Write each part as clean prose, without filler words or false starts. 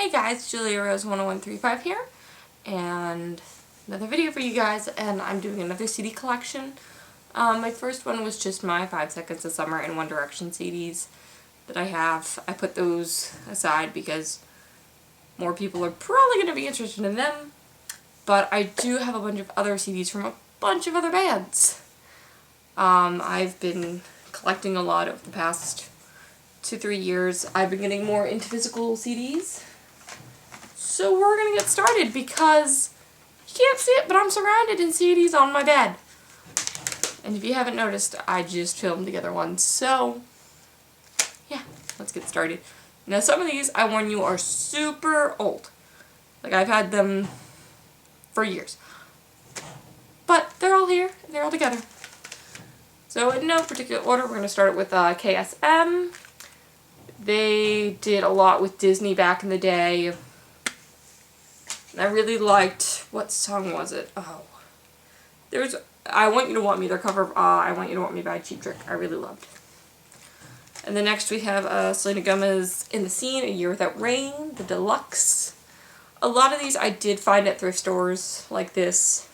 Hey guys, Julia Rose 10135 here, and another video for you guys, and I'm doing another CD collection. My first one was just my 5 Seconds of Summer and One Direction CDs that I have. I put those aside because more people are probably going to be interested in them, but I do have a bunch of other CDs from a bunch of other bands. I've been collecting a lot over the past 2-3 years. I've been getting more into physical CDs. So we're gonna get started because you can't see it, but I'm surrounded in CDs on my bed. And if you haven't noticed, I just filmed the other one. So yeah, let's get started. Now some of these, I warn you, are super old. Like I've had them for years. But they're all here, and they're all together. So in no particular order, we're gonna start it with KSM. They did a lot with Disney back in the day. I really liked, what song was it? Oh. There's I Want You to Want Me, their cover of I Want You to Want Me by Cheap Trick. I really loved. And then next we have Selena Gomez, In the Scene, A Year Without Rain, the deluxe. A lot of these I did find at thrift stores like this.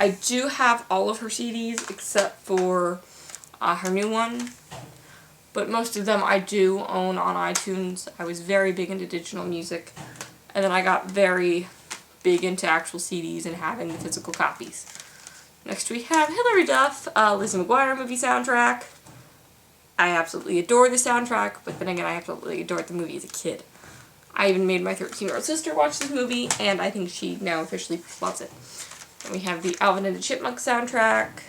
I do have all of her CDs except for her new one. But most of them I do own on iTunes. I was very big into digital music. And then I got very big into actual CDs and having the physical copies. Next we have Hilary Duff, Lizzie McGuire movie soundtrack. I absolutely adore the soundtrack, but then again I absolutely adored the movie as a kid. I even made my 13-year-old sister watch this movie, and I think she now officially loves it. Then we have the Alvin and the Chipmunks soundtrack.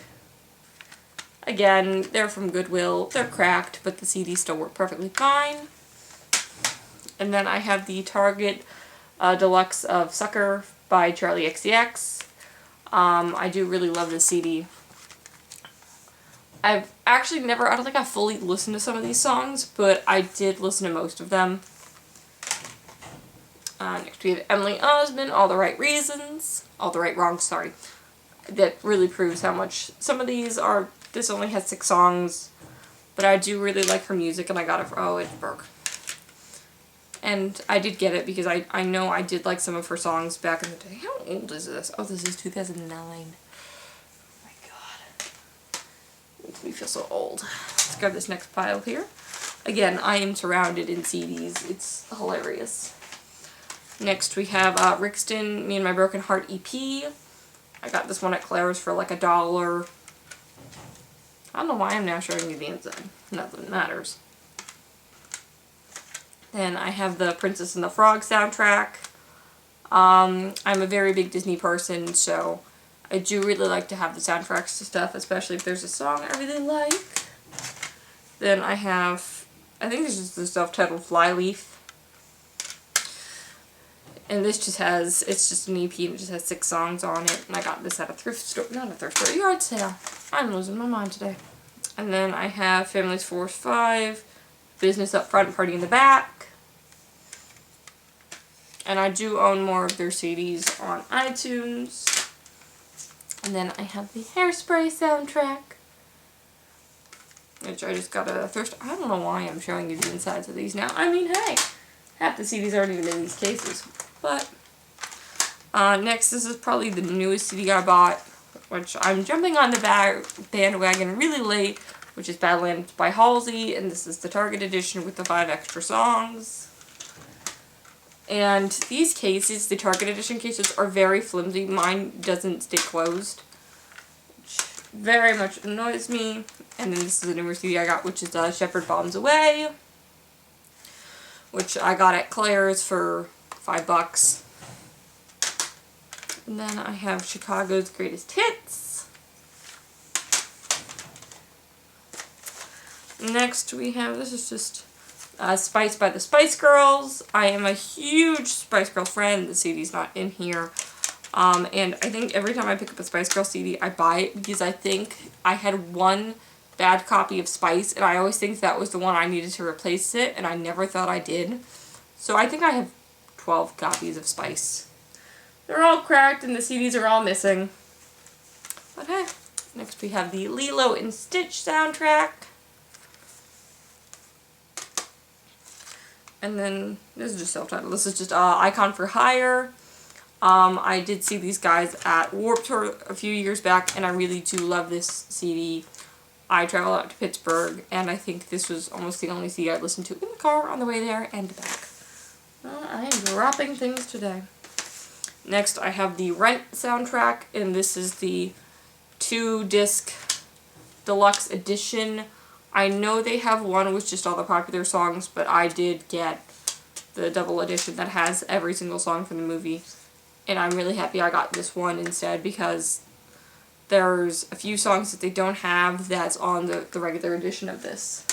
Again, they're from Goodwill. They're cracked, but the CDs still work perfectly fine. And then I have the Target deluxe of Sucker by Charlie XCX. I do really love this CD. I've actually I don't think I fully listened to some of these songs, but I did listen to most of them. Next we have Emily Osmond, All the Right Reasons. All the Right Wrongs, sorry. That really proves how much some of these are. This only has 6 songs, but I do really like her music, and I got it for, oh, it broke. And I did get it because I know I did like some of her songs back in the day. How old is this? Oh, this is 2009. Oh my god. Makes me feel so old. Let's grab this next pile here. Again, I am surrounded in CDs. It's hilarious. Next we have Rixton, Me and My Broken Heart EP. I got this one at Claire's for like $1. I don't know why I'm now showing you the inside. Nothing matters. Then I have the Princess and the Frog soundtrack. I'm a very big Disney person, so I do really like to have the soundtracks to stuff, especially if there's a song I really like. Then I have, I think this is the self-titled Flyleaf. And this just has, it's just an EP and it just has 6 songs on it. And I got this at a thrift store, not a thrift store, yard sale. I'm losing my mind today. And then I have Families Force 5, Business Up Front, Party in the Back. And I do own more of their CDs on iTunes. And then I have the Hairspray soundtrack, which I just got at a thrift. I don't know why I'm showing you the insides of these now. I mean, hey, half the CDs aren't even in these cases. But next, this is probably the newest CD I bought, which I'm jumping on the bandwagon really late, which is Badlands by Halsey, and this is the Target edition with the 5 extra songs. And these cases, the Target edition cases, are very flimsy. Mine doesn't stay closed, which very much annoys me. And then this is the newer CD I got, which is Shepherd Bombs Away, which I got at Claire's for $5. And then I have Chicago's Greatest Hits. Next we have, this is just Spice by the Spice Girls. I am a huge Spice Girl friend. The CD's not in here. And I think every time I pick up a Spice Girl CD, I buy it because I think I had one bad copy of Spice, and I always think that was the one I needed to replace it, and I never thought I did. So I think I have 12 copies of Spice. They're all cracked, and the CDs are all missing. But hey, next we have the Lilo and Stitch soundtrack. And then, this is just self-titled. This is just Icon for Hire. I did see these guys at Warped Tour a few years back, and I really do love this CD. I traveled out to Pittsburgh, and I think this was almost the only CD I listened to in the car on the way there and back. I am dropping things today. Next, I have the Rent soundtrack, and this is the 2-disc deluxe edition. I know they have one with just all the popular songs, but I did get the double edition that has every single song from the movie. And I'm really happy I got this one instead, because there's a few songs that they don't have that's on the regular edition of this.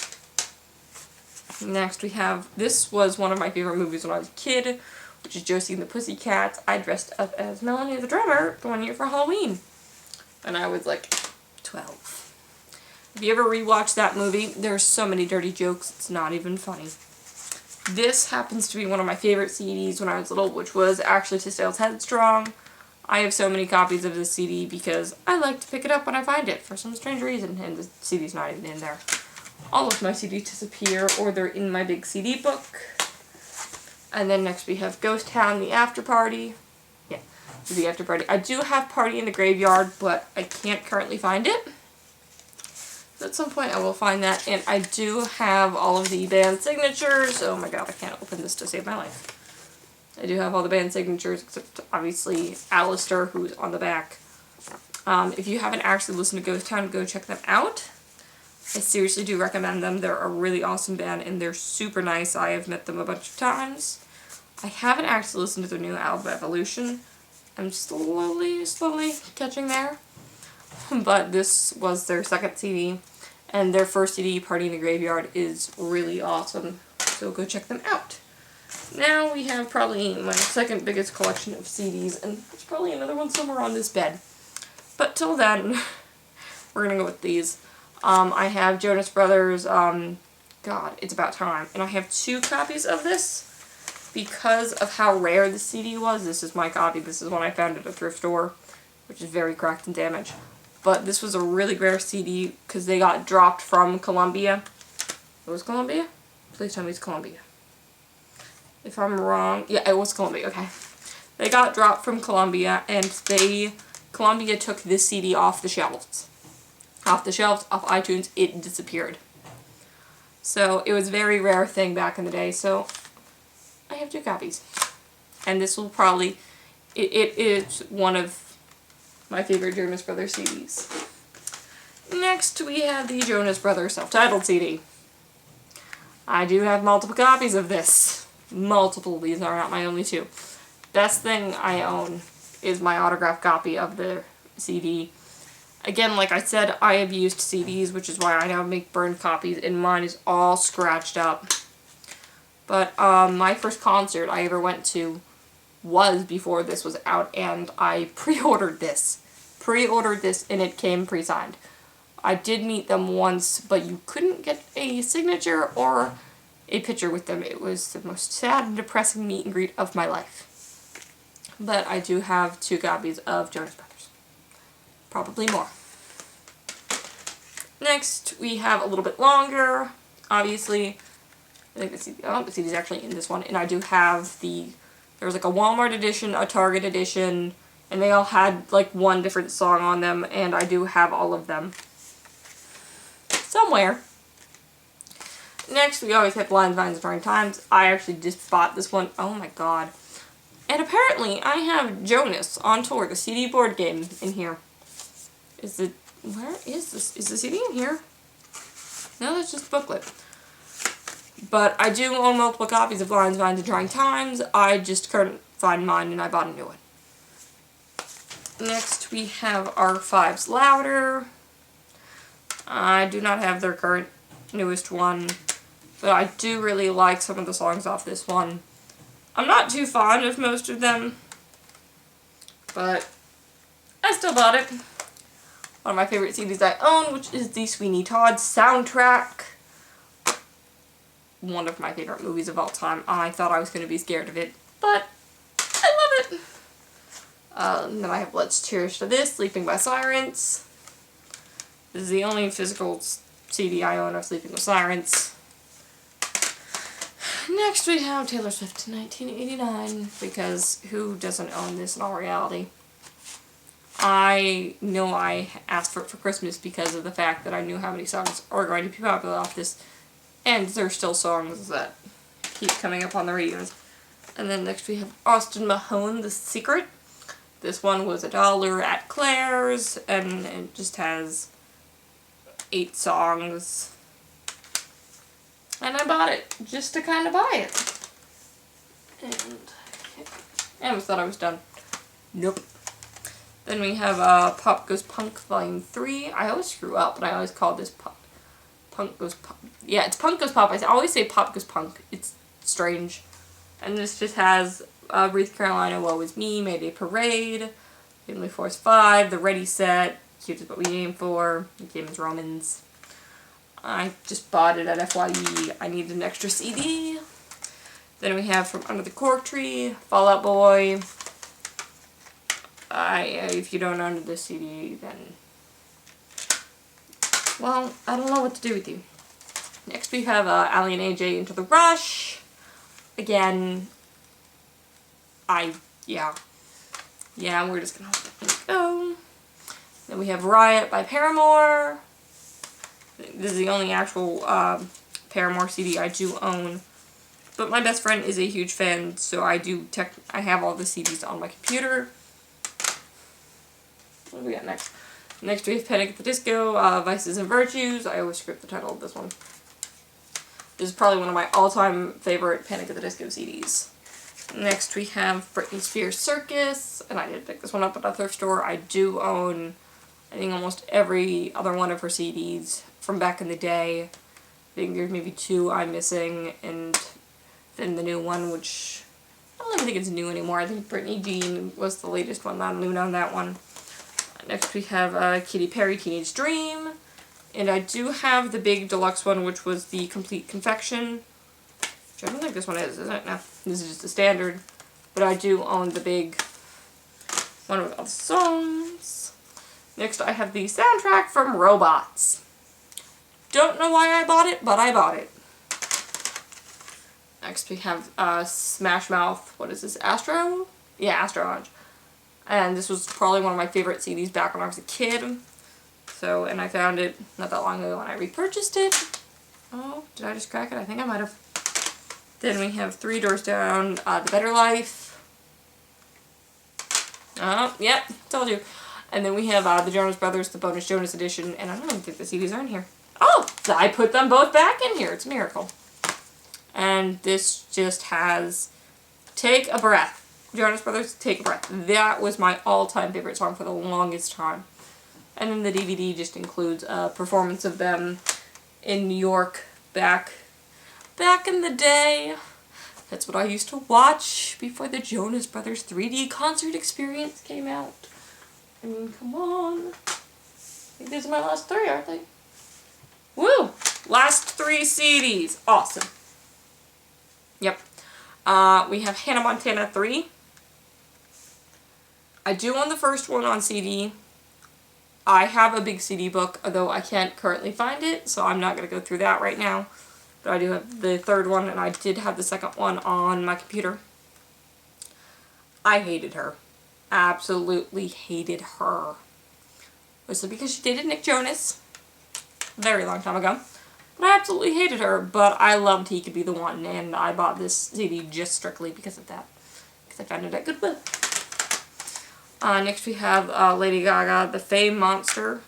Next we have, this was one of my favorite movies when I was a kid, which is Josie and the Pussycats. I dressed up as Melanie the Drummer one year for Halloween. And I was like 12. If you ever rewatch that movie, there's so many dirty jokes, it's not even funny. This happens to be one of my favorite CDs when I was little, which was actually Tisdale's Headstrong. I have so many copies of this CD because I like to pick it up when I find it for some strange reason, and the CD's not even in there. All of my CDs disappear, or they're in my big CD book. And then next we have Ghost Town, The After Party. Yeah, The After Party. I do have Party in the Graveyard, but I can't currently find it. At some point I will find that, and I do have all of the band signatures. Oh my god, I can't open this to save my life. I do have all the band signatures, except obviously Alistair, who's on the back. If you haven't actually listened to Ghost Town, go check them out. I seriously do recommend them. They're a really awesome band, and they're super nice. I have met them a bunch of times. I haven't actually listened to their new album, Evolution. I'm slowly catching there. But this was their second CD, and their first CD, Party in the Graveyard, is really awesome, so go check them out. Now we have probably my second biggest collection of CDs, and there's probably another one somewhere on this bed. But till then, we're gonna go with these. I have Jonas Brothers, God, It's About Time, and I have 2 copies of this because of how rare the CD was. This is my copy. This is one I found at a thrift store, which is very cracked and damaged. But this was a really rare CD because they got dropped from Columbia. It was Columbia? Please tell me it's Columbia. If I'm wrong, yeah, it was Columbia, okay. They got dropped from Columbia, and Columbia took this CD off the shelves. Off iTunes, it disappeared. So it was a very rare thing back in the day, so I have 2 copies. And this will probably, it is one of my favorite Jonas Brothers CDs. Next, we have the Jonas Brothers self-titled CD. I do have multiple copies of this. Multiple. These are not my only 2. Best thing I own is my autographed copy of the CD. Again, like I said, I have used CDs, which is why I now make burned copies, and mine is all scratched up. But my first concert I ever went to was before this was out, and I pre-ordered this. And it came pre-signed. I did meet them once, but you couldn't get a signature or a picture with them. It was the most sad and depressing meet and greet of my life. But I do have 2 copies of Jonas Brothers. Probably more. Next, we have a little bit longer. Obviously, I think the CD is actually in this one, and I do have there was like a Walmart edition, a Target edition, and they all had like one different song on them, and I do have all of them somewhere. Next, we always have Lines, Vines, and Trying Times. I actually just bought this one. Oh my god. And apparently, I have Jonas on Tour, the CD board game, in here. Where is this? Is the CD in here? No, that's just the booklet. But I do own multiple copies of Lines, Vines, and Trying Times. I just couldn't find mine, and I bought a new one. Next, we have R5's Louder. I do not have their current newest one, but I do really like some of the songs off this one. I'm not too fond of most of them, but I still bought it. One of my favorite CDs I own, which is the Sweeney Todd soundtrack. One of my favorite movies of all time. I thought I was going to be scared of it, but I love it. And then I have Let's Cheers to This, Sleeping by Sirens. This is the only physical CD I own of Sleeping with Sirens. Next we have Taylor Swift 1989, because who doesn't own this in all reality? I know I asked for it for Christmas because of the fact that I knew how many songs are going to be popular off this, and there's still songs that keep coming up on the radios. And then next we have Austin Mahone, The Secret. This one was $1 at Claire's, and it just has 8 songs. And I bought it just to kind of buy it. And I almost thought I was done. Nope. Then we have Pop Goes Punk Volume 3. I always screw up, but I always call this Punk Goes Pop. Yeah, it's Punk Goes Pop. I always say Pop Goes Punk. It's strange. And this just has Breathe Carolina, Woe Is Me, Mayday Parade, Family Force 5, The Ready Set, Cute Is What We Aim For, James Romans. I just bought it at FYE. I needed an extra CD. Then we have From Under the Cork Tree, Fall Out Boy. If you don't own this CD, then, well, I don't know what to do with you. Next we have Ally and AJ, Into the Rush. Again, yeah, we're just gonna let it go. Then we have Riot by Paramore. This is the only actual Paramore CD I do own. But my best friend is a huge fan, so I have all the CDs on my computer. What do we got next? Next we have Panic at the Disco, Vices and Virtues. I always script the title of this one. This is probably one of my all-time favorite Panic at the Disco CDs. Next we have Britney Spears Circus, and I did pick this one up at a thrift store. I do own, I think, almost every other one of her CDs from back in the day. I think there's maybe 2 I'm missing, and then the new one, which I don't even think it's new anymore. I think Britney Jean was the latest one. I don't even own that one. Next we have Katy Perry, Teenage Dream. And I do have the big deluxe one, which was the Complete Confection. Which I don't think this one is it? No, this is just the standard. But I do own the big one with all the songs. Next I have the soundtrack from Robots. Don't know why I bought it, but I bought it. Next we have Smash Mouth. What is this? Astro? Yeah, Astro Orange. And this was probably one of my favorite CDs back when I was a kid. So, and I found it not that long ago when I repurchased it. Oh, did I just crack it? I think I might have. Then we have 3 Doors Down, The Better Life. Oh, yep, told you. And then we have the Jonas Brothers, the Bonus Jonas Edition, and I don't even think the CDs are in here. Oh, I put them both back in here. It's a miracle. And this just has Take a Breath. Jonas Brothers, Take a Breath. That was my all-time favorite song for the longest time. And then the DVD just includes a performance of them in New York back in the day. That's what I used to watch before the Jonas Brothers 3D concert experience came out. I mean, come on. I think these are my last 3, aren't they? Woo! Last 3 CDs. Awesome. Yep. We have Hannah Montana 3. I do own the first one on CD. I have a big CD book, although I can't currently find it, so I'm not going to go through that right now. But I do have the third one, and I did have the second one on my computer. I hated her. Absolutely hated her. Mostly because she dated Nick Jonas. A very long time ago. But I absolutely hated her, but I loved He Could Be the One, and I bought this CD just strictly because of that. Because I found it at Goodwill. Next we have Lady Gaga, The Fame Monster,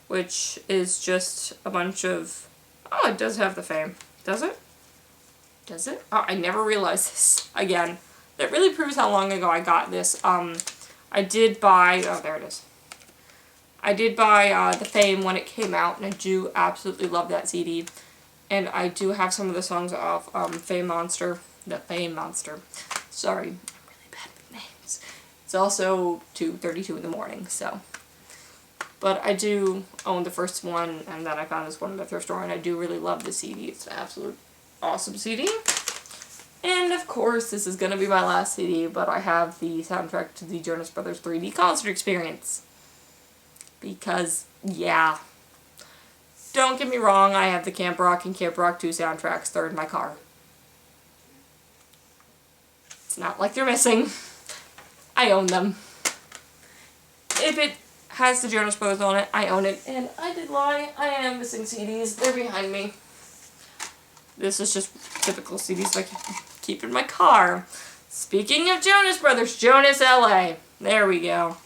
which is just a bunch of... Oh, it does have the Fame. Does it? Does it? Oh, I never realized this. Again, that really proves how long ago I got this. I did buy... Oh, there it is. I did buy The Fame when it came out, and I do absolutely love that CD. And I do have some of the songs off Fame Monster. The Fame Monster. Sorry, I'm really bad with names. It's also 2:32 in the morning, so. But I do own the first one, and then I found this one in the thrift store, and I do really love the CD. It's an absolute awesome CD. And of course, this is going to be my last CD, but I have the soundtrack to the Jonas Brothers 3D concert experience. Because, yeah. Don't get me wrong, I have the Camp Rock and Camp Rock 2 soundtracks. They're in my car. not like they're missing. I own them. If it has the Jonas Brothers on it, I own it. And I did lie. I am missing CDs. They're behind me. This is just typical CDs I keep in my car. Speaking of Jonas Brothers, Jonas LA. There we go.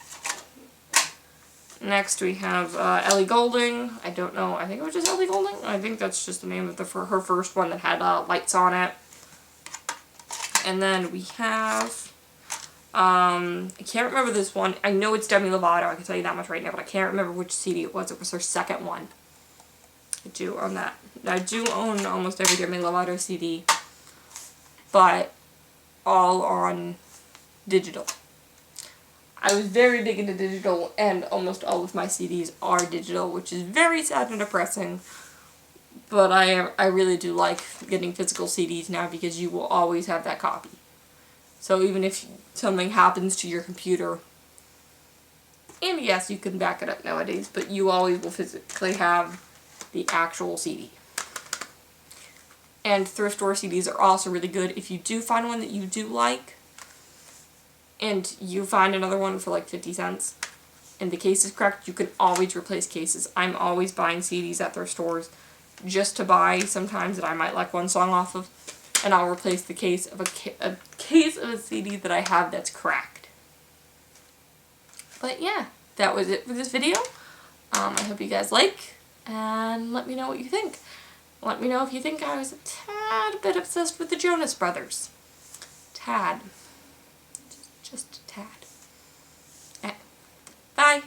Next we have Ellie Goulding. I don't know. I think it was just Ellie Goulding. I think that's just the name of her first one that had lights on it. And then we have... I can't remember this one. I know it's Demi Lovato. I can tell you that much right now. But I can't remember which CD it was. It was her second one. I do own that. I do own almost every Demi Lovato CD. But all on digital. I was very big into digital, and almost all of my CDs are digital, which is very sad and depressing. But I really do like getting physical CDs now because you will always have that copy. So even if something happens to your computer, and yes, you can back it up nowadays, but you always will physically have the actual CD. And thrift store CDs are also really good. If you do find one that you do like, and you find another one for like 50 cents, and the case is cracked, you can always replace cases. I'm always buying CDs at thrift stores just to buy sometimes that I might like one song off of, and I'll replace the case of a case of a CD that I have that's cracked. But yeah, that was it for this video. I hope you guys like, and let me know what you think. Let me know if you think I was a tad bit obsessed with the Jonas Brothers. Tad. Just a tad. Bye.